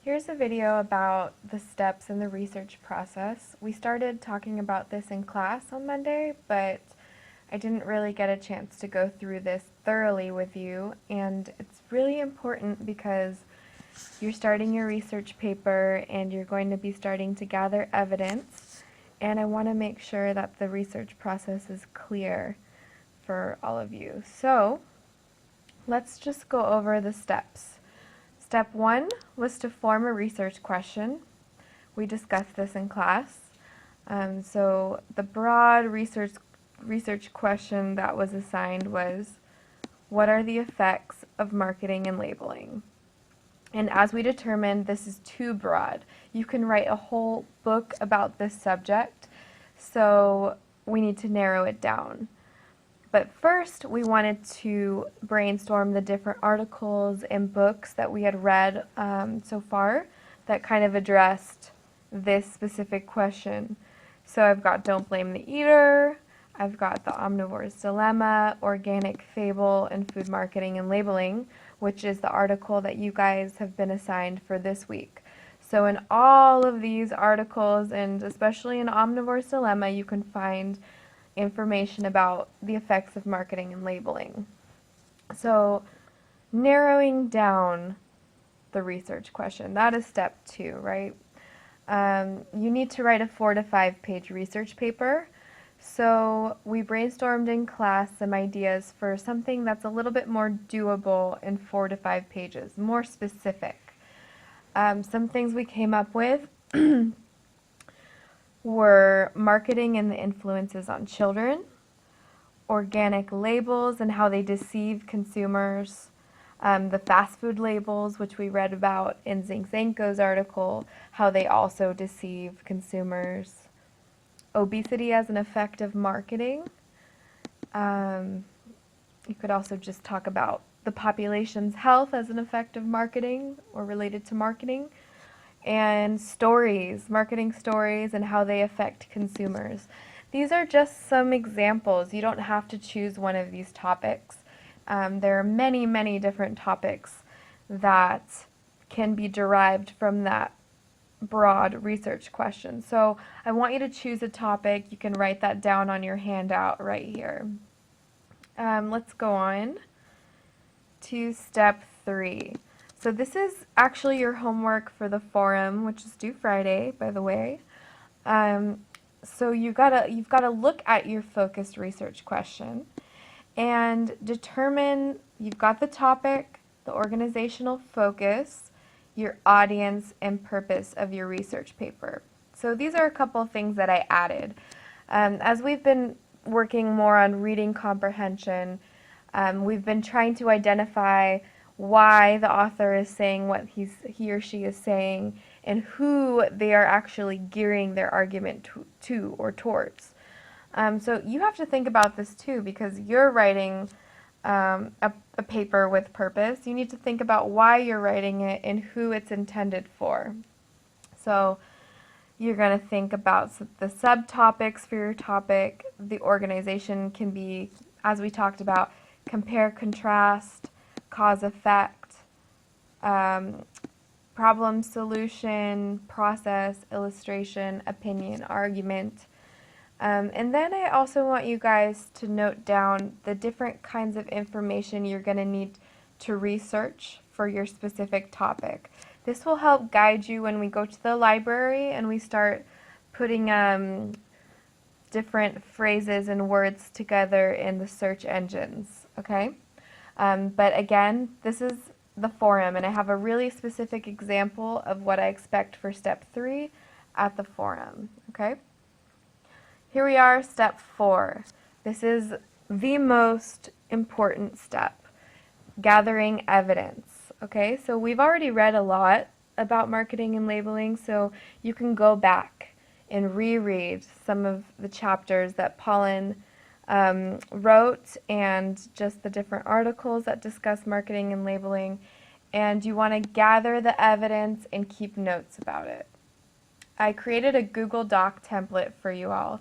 Here's a video about the steps in the research process. We started talking about this in class on Monday, but I didn't really get a chance to go through this thoroughly with you, and it's really important because you're starting your research paper and you're going to be starting to gather evidence, and I want to make sure that the research process is clear for all of you. So let's just go over the steps. Step 1 was to form a research question. We discussed this in class. So the broad research question that was assigned was, what are the effects of marketing and labeling? And as we determined, this is too broad. You can write a whole book about this subject, so we need to narrow it down. But first, we wanted to brainstorm the different articles and books that we had read so far that kind of addressed this specific question. So I've got Don't Blame the Eater, I've got The Omnivore's Dilemma, Organic Fable, and Food Marketing and Labeling, which is the article that you guys have been assigned for this week. So in all of these articles, and especially in Omnivore's Dilemma, you can find information about the effects of marketing and labeling. So narrowing down the research question, that is step 2, right? You need to write a 4 to 5 page research paper. So we brainstormed in class some ideas for something that's a little bit more doable in 4 to 5 pages, more specific. Some things we came up with were marketing and the influences on children, organic labels and how they deceive consumers, the fast food labels, which we read about in Zinczenko's article, how they also deceive consumers, obesity as an effect of marketing. You could also just talk about the population's health as an effect of marketing or related to marketing. And stories, marketing stories, and how they affect consumers. These are just some examples. You don't have to choose one of these topics. There are many, many different topics that can be derived from that broad research question. So I want you to choose a topic. You can write that down on your handout right here. Let's go on to step 3. So this is actually your homework for the forum, which is due Friday, by the way. So you've got to look at your focused research question and determine, you've got the topic, the organizational focus, your audience, and purpose of your research paper. So these are a couple of things that I added. As we've been working more on reading comprehension, we've been trying to identify why the author is saying what he or she is saying and who they are actually gearing their argument to or towards. So you have to think about this too, because you're writing a paper with purpose. You need to think about why you're writing it and who it's intended for. So you're going to think about the subtopics for your topic. The organization can be, as we talked about, compare, contrast, cause, effect, problem, solution, process, illustration, opinion, argument. And then I also want you guys to note down the different kinds of information you're going to need to research for your specific topic. This will help guide you when we go to the library and we start putting different phrases and words together in the search engines, okay? But again, this is the forum, and I have a really specific example of what I expect for step 3 at the forum, okay? Here we are, step 4. This is the most important step, gathering evidence, okay? So we've already read a lot about marketing and labeling, so you can go back and reread some of the chapters that Pauline wrote and just the different articles that discuss marketing and labeling, and you want to gather the evidence and keep notes about it. I created a Google Doc template for you all,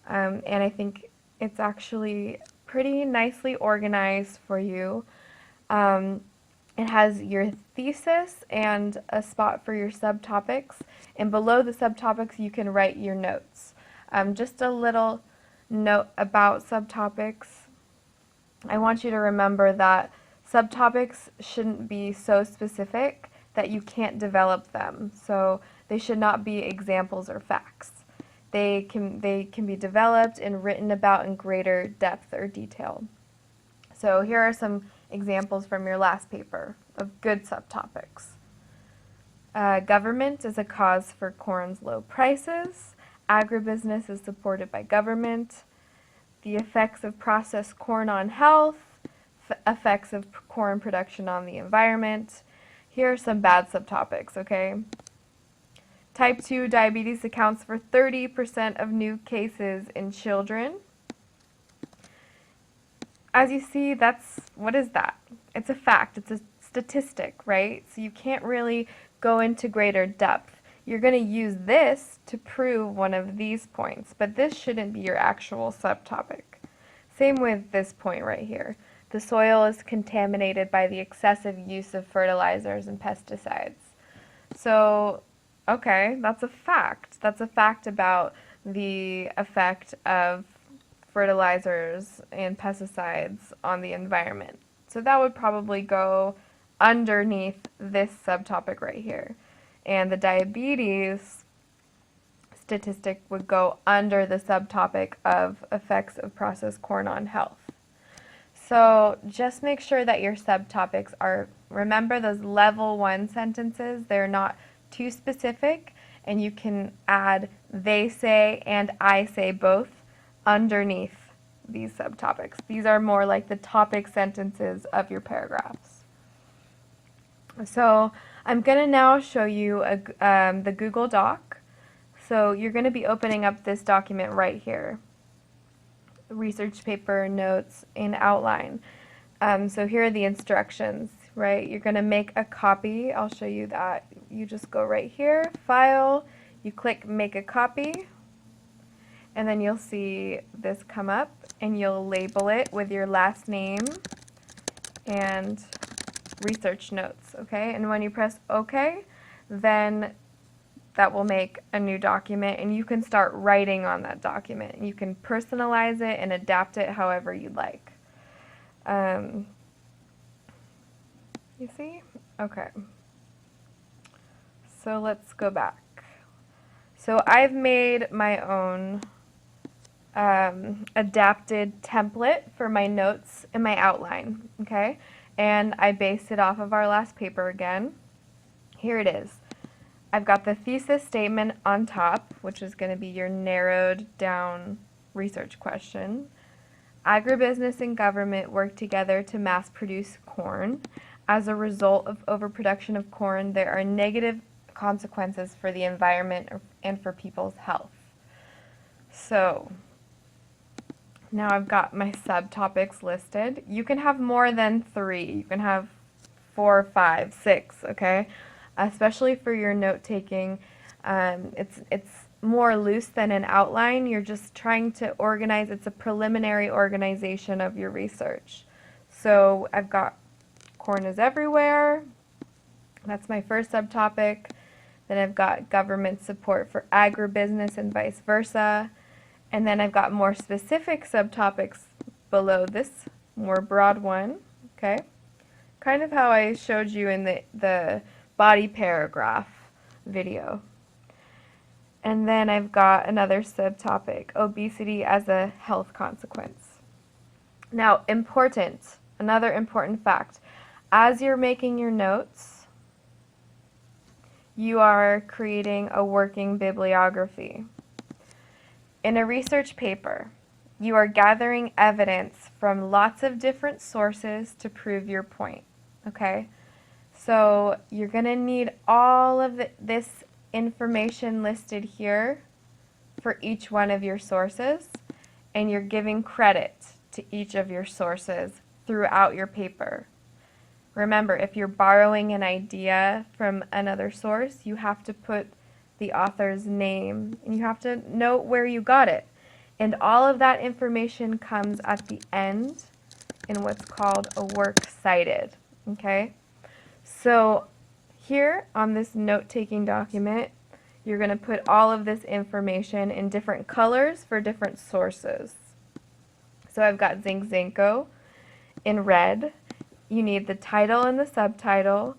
and I think it's actually pretty nicely organized for you. It has your thesis and a spot for your subtopics, and below the subtopics you can write your notes. Just a little note about subtopics. I want you to remember that subtopics shouldn't be so specific that you can't develop them. So they should not be examples or facts. They can be developed and written about in greater depth or detail. So here are some examples from your last paper of good subtopics. Government is a cause for corn's low prices. Agribusiness is supported by government. The effects of processed corn on health. Effects of corn production on the environment. Here are some bad subtopics, okay? Type 2 diabetes accounts for 30% of new cases in children. As you see, what is that? It's a fact, it's a statistic, right? So you can't really go into greater depth. You're going to use this to prove one of these points, but this shouldn't be your actual subtopic. Same with this point right here. The soil is contaminated by the excessive use of fertilizers and pesticides. So, okay, that's a fact. That's a fact about the effect of fertilizers and pesticides on the environment. So that would probably go underneath this subtopic right here. And the diabetes statistic would go under the subtopic of effects of processed corn on health. So just make sure that your subtopics are, remember those level 1 sentences, they're not too specific, and you can add they say and I say both underneath these subtopics. These are more like the topic sentences of your paragraphs. So I'm going to now show you the Google Doc. So you're going to be opening up this document right here. Research paper, notes, and outline. So here are the instructions, right? You're going to make a copy. I'll show you that. You just go right here, File, you click Make a Copy, and then you'll see this come up, and you'll label it with your last name and research notes, okay? And when you press OK, then that will make a new document, and you can start writing on that document. You can personalize it and adapt it however you'd like. You see? Okay. So let's go back. So I've made my own adapted template for my notes and my outline, okay? And I based it off of our last paper again. Here it is. I've got the thesis statement on top, which is going to be your narrowed down research question. Agribusiness and government work together to mass produce corn. As a result of overproduction of corn, there are negative consequences for the environment and for people's health. So now I've got my subtopics listed. You can have more than 3. You can have 4, 5, 6, okay? Especially for your note-taking. It's more loose than an outline. You're just trying to organize. It's a preliminary organization of your research. So I've got corn is everywhere. That's my first subtopic. Then I've got government support for agribusiness and vice versa. And then I've got more specific subtopics below this more broad one, okay? Kind of how I showed you in the body paragraph video. And then I've got another subtopic, obesity as a health consequence. Now, another important fact, as you're making your notes, you are creating a working bibliography. In a research paper, you are gathering evidence from lots of different sources to prove your point, okay? So you're going to need all of this information listed here for each one of your sources, and you're giving credit to each of your sources throughout your paper. Remember, if you're borrowing an idea from another source, you have to put the author's name, and you have to note where you got it. And all of that information comes at the end in what's called a works cited, okay? So here on this note-taking document, you're going to put all of this information in different colors for different sources. So I've got Zinczenko in red. You need the title and the subtitle.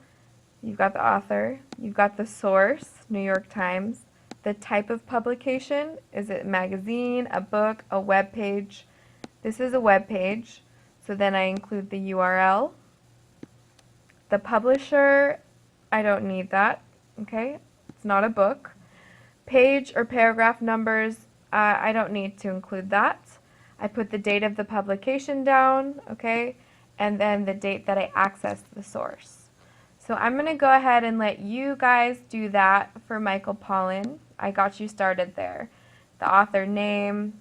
You've got the author. You've got the source, New York Times. The type of publication, is it a magazine, a book, a web page? This is a web page, so then I include the URL. The publisher, I don't need that, okay? It's not a book. Page or paragraph numbers, I don't need to include that. I put the date of the publication down, okay? And then the date that I accessed the source. So I'm going to go ahead and let you guys do that for Michael Pollan. I got you started there. The author name,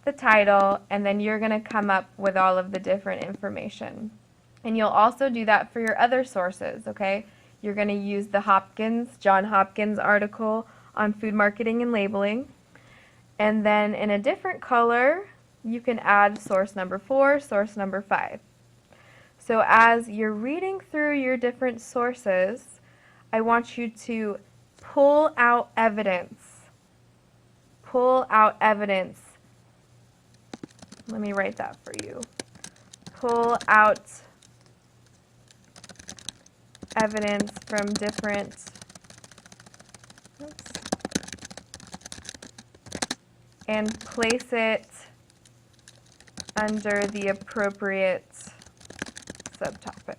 the title, and then you're going to come up with all of the different information. And you'll also do that for your other sources, okay? You're going to use the John Hopkins article on food marketing and labeling. And then in a different color, you can add source number 4, source number 5. So as you're reading through your different sources, I want you to pull out evidence. Pull out evidence. Let me write that for you. Pull out evidence from different and place it under the appropriate subtopic.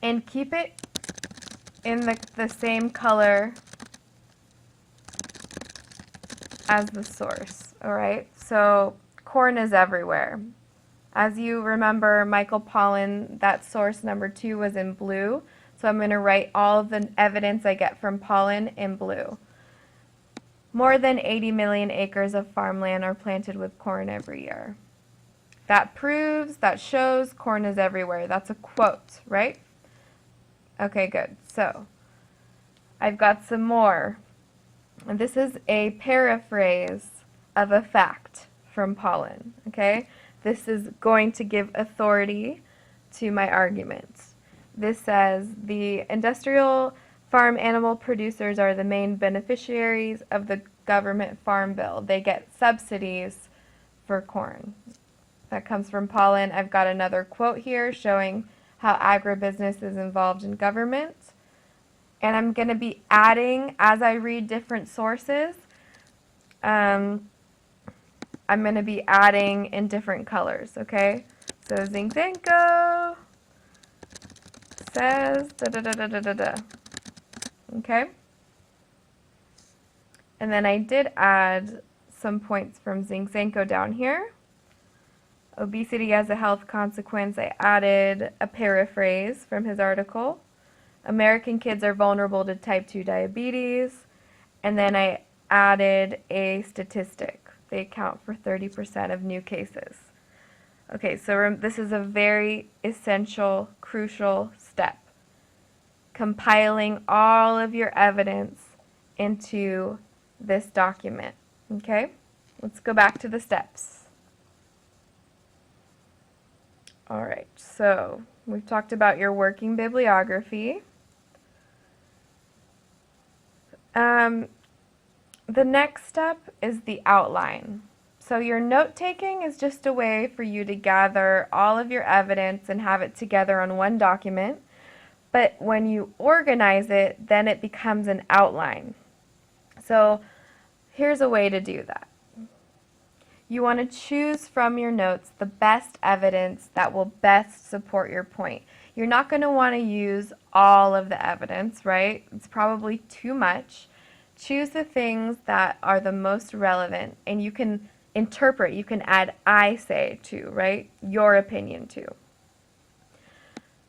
And keep it in the same color as the source, all right? So corn is everywhere. As you remember, Michael Pollan, that source number 2 was in blue. So I'm going to write all of the evidence I get from Pollan in blue. More than 80 million acres of farmland are planted with corn every year. That proves, that shows corn is everywhere. That's a quote, right? Okay, good. So I've got some more. And this is a paraphrase of a fact from Pollan, okay? This is going to give authority to my argument. This says, the industrial farm animal producers are the main beneficiaries of the government farm bill. They get subsidies for corn. That comes from Pollan. I've got another quote here showing how agribusiness is involved in government. And I'm going to be adding, as I read different sources, I'm going to be adding in different colors, okay? So Zinczenko says da-da-da-da-da-da. Okay? And then I did add some points from Zinczenko down here. Obesity as a health consequence, I added a paraphrase from his article. American kids are vulnerable to type 2 diabetes. And then I added a statistic. They account for 30% of new cases. Okay, so this is a very essential, crucial step. Compiling all of your evidence into this document. Okay, let's go back to the steps. All right, so we've talked about your working bibliography. The next step is the outline. So your note-taking is just a way for you to gather all of your evidence and have it together on one document. But when you organize it, then it becomes an outline. So here's a way to do that. You want to choose from your notes the best evidence that will best support your point. You're not going to want to use all of the evidence, right? It's probably too much. Choose the things that are the most relevant, and you can interpret, you can add I say to, right? Your opinion to.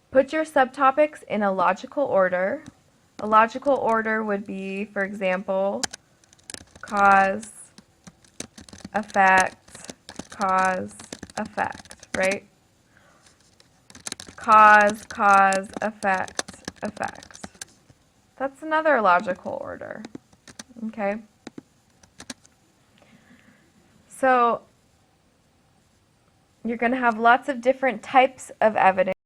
Put your subtopics in a logical order. A logical order would be, for example, cause, effect, right? Cause, effect. That's another logical order, okay? So You're going to have lots of different types of evidence.